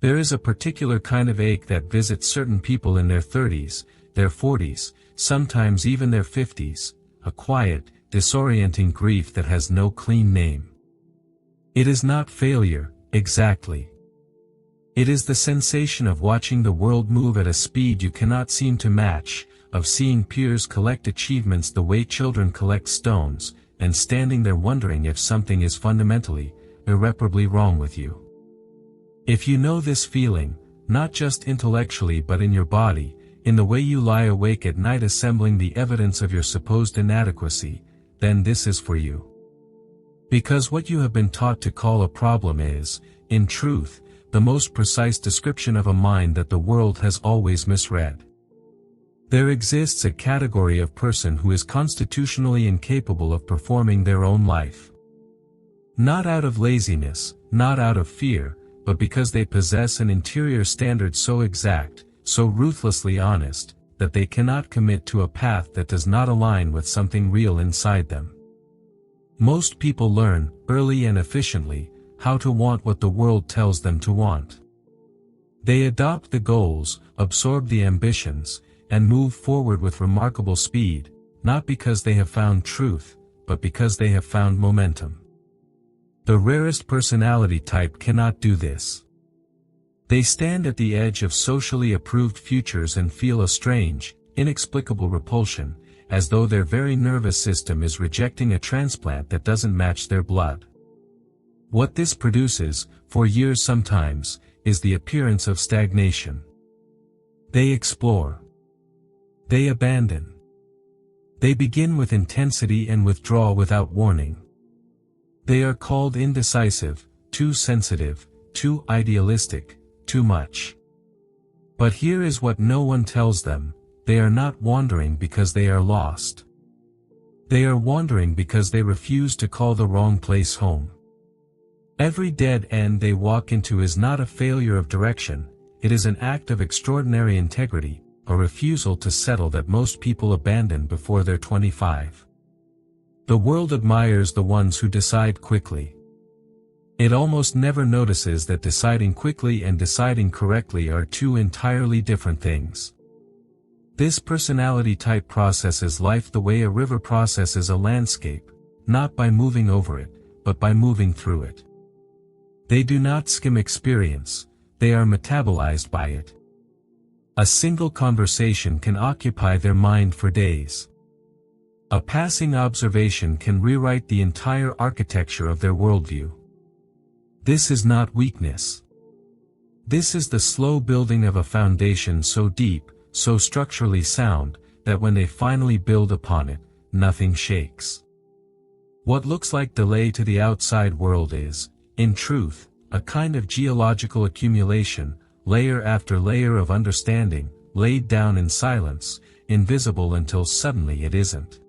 There is a particular kind of ache that visits certain people in their 30s, their 40s, sometimes even their 50s, a quiet, disorienting grief that has no clean name. It is not failure, exactly. It is the sensation of watching the world move at a speed you cannot seem to match, of seeing peers collect achievements the way children collect stones, and standing there wondering if something is fundamentally, irreparably wrong with you. If you know this feeling, not just intellectually but in your body, in the way you lie awake at night assembling the evidence of your supposed inadequacy, then this is for you. Because what you have been taught to call a problem is, in truth, the most precise description of a mind that the world has always misread. There exists a category of person who is constitutionally incapable of performing their own life. Not out of laziness, not out of fear, but because they possess an interior standard so exact, so ruthlessly honest, that they cannot commit to a path that does not align with something real inside them. Most people learn, early and efficiently, how to want what the world tells them to want. They adopt the goals, absorb the ambitions, and move forward with remarkable speed, not because they have found truth, but because they have found momentum. The rarest personality type cannot do this. They stand at the edge of socially approved futures and feel a strange, inexplicable repulsion, as though their very nervous system is rejecting a transplant that doesn't match their blood. What this produces, for years sometimes, is the appearance of stagnation. They explore. They abandon. They begin with intensity and withdraw without warning. They are called indecisive, too sensitive, too idealistic, too much. But here is what no one tells them: they are not wandering because they are lost. They are wandering because they refuse to call the wrong place home. Every dead end they walk into is not a failure of direction, it is an act of extraordinary integrity, a refusal to settle that most people abandon before they're 25. The world admires the ones who decide quickly. It almost never notices that deciding quickly and deciding correctly are two entirely different things. This personality type processes life the way a river processes a landscape, not by moving over it, but by moving through it. They do not skim experience, they are metabolized by it. A single conversation can occupy their mind for days. A passing observation can rewrite the entire architecture of their worldview. This is not weakness. This is the slow building of a foundation so deep, so structurally sound, that when they finally build upon it, nothing shakes. What looks like delay to the outside world is, in truth, a kind of geological accumulation, layer after layer of understanding, laid down in silence, invisible until suddenly it isn't.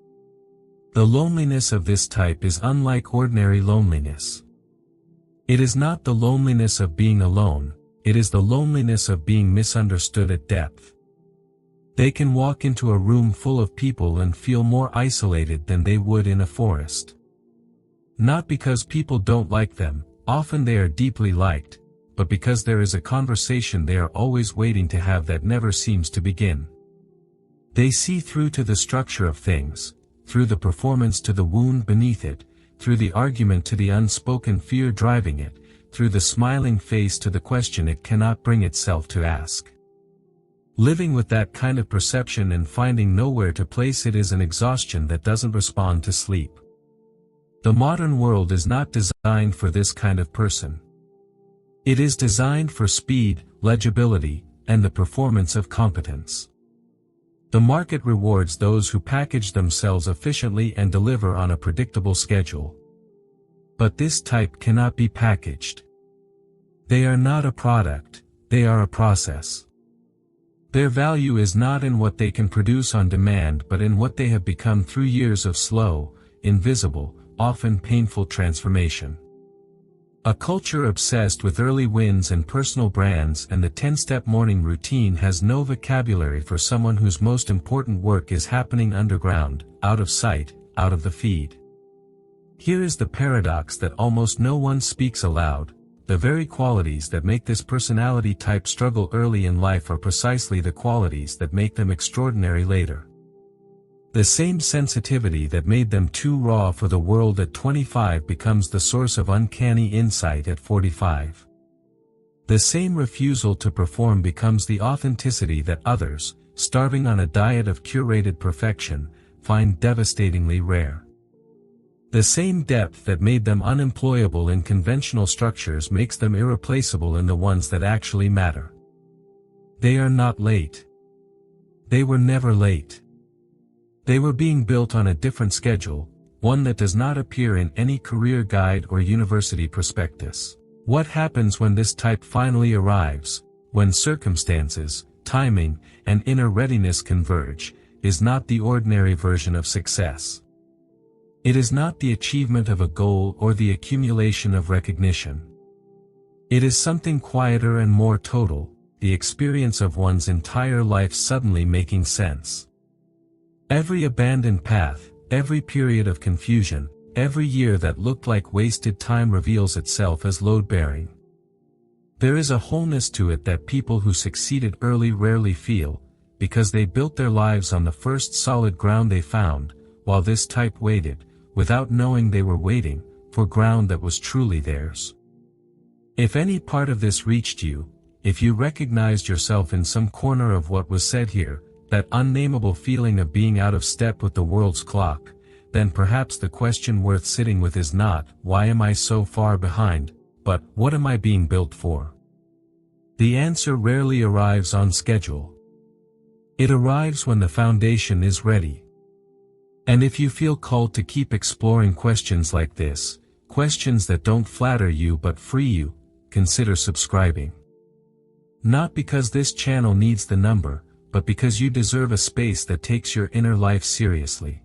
The loneliness of this type is unlike ordinary loneliness. It is not the loneliness of being alone, it is the loneliness of being misunderstood at depth. They can walk into a room full of people and feel more isolated than they would in a forest. Not because people don't like them, often they are deeply liked, but because there is a conversation they are always waiting to have that never seems to begin. They see through to the structure of things, through the performance to the wound beneath it, through the argument to the unspoken fear driving it, through the smiling face to the question it cannot bring itself to ask. Living with that kind of perception and finding nowhere to place it is an exhaustion that doesn't respond to sleep. The modern world is not designed for this kind of person. It is designed for speed, legibility, and the performance of competence. The market rewards those who package themselves efficiently and deliver on a predictable schedule. But this type cannot be packaged. They are not a product, they are a process. Their value is not in what they can produce on demand but in what they have become through years of slow, invisible, often painful transformation. A culture obsessed with early wins and personal brands and the 10-step morning routine has no vocabulary for someone whose most important work is happening underground, out of sight, out of the feed. Here is the paradox that almost no one speaks aloud, the very qualities that make this personality type struggle early in life are precisely the qualities that make them extraordinary later. The same sensitivity that made them too raw for the world at 25 becomes the source of uncanny insight at 45. The same refusal to perform becomes the authenticity that others, starving on a diet of curated perfection, find devastatingly rare. The same depth that made them unemployable in conventional structures makes them irreplaceable in the ones that actually matter. They are not late. They were never late. They were being built on a different schedule, one that does not appear in any career guide or university prospectus. What happens when this type finally arrives, when circumstances, timing, and inner readiness converge, is not the ordinary version of success. It is not the achievement of a goal or the accumulation of recognition. It is something quieter and more total, the experience of one's entire life suddenly making sense. Every abandoned path, every period of confusion, every year that looked like wasted time reveals itself as load-bearing. There is a wholeness to it that people who succeeded early rarely feel, because they built their lives on the first solid ground they found, while this type waited, without knowing they were waiting, for ground that was truly theirs. If any part of this reached you, if you recognized yourself in some corner of what was said here, that unnameable feeling of being out of step with the world's clock, then perhaps the question worth sitting with is not, why am I so far behind, but, what am I being built for? The answer rarely arrives on schedule. It arrives when the foundation is ready. And if you feel called to keep exploring questions like this, questions that don't flatter you but free you, consider subscribing. Not because this channel needs the number, but because you deserve a space that takes your inner life seriously.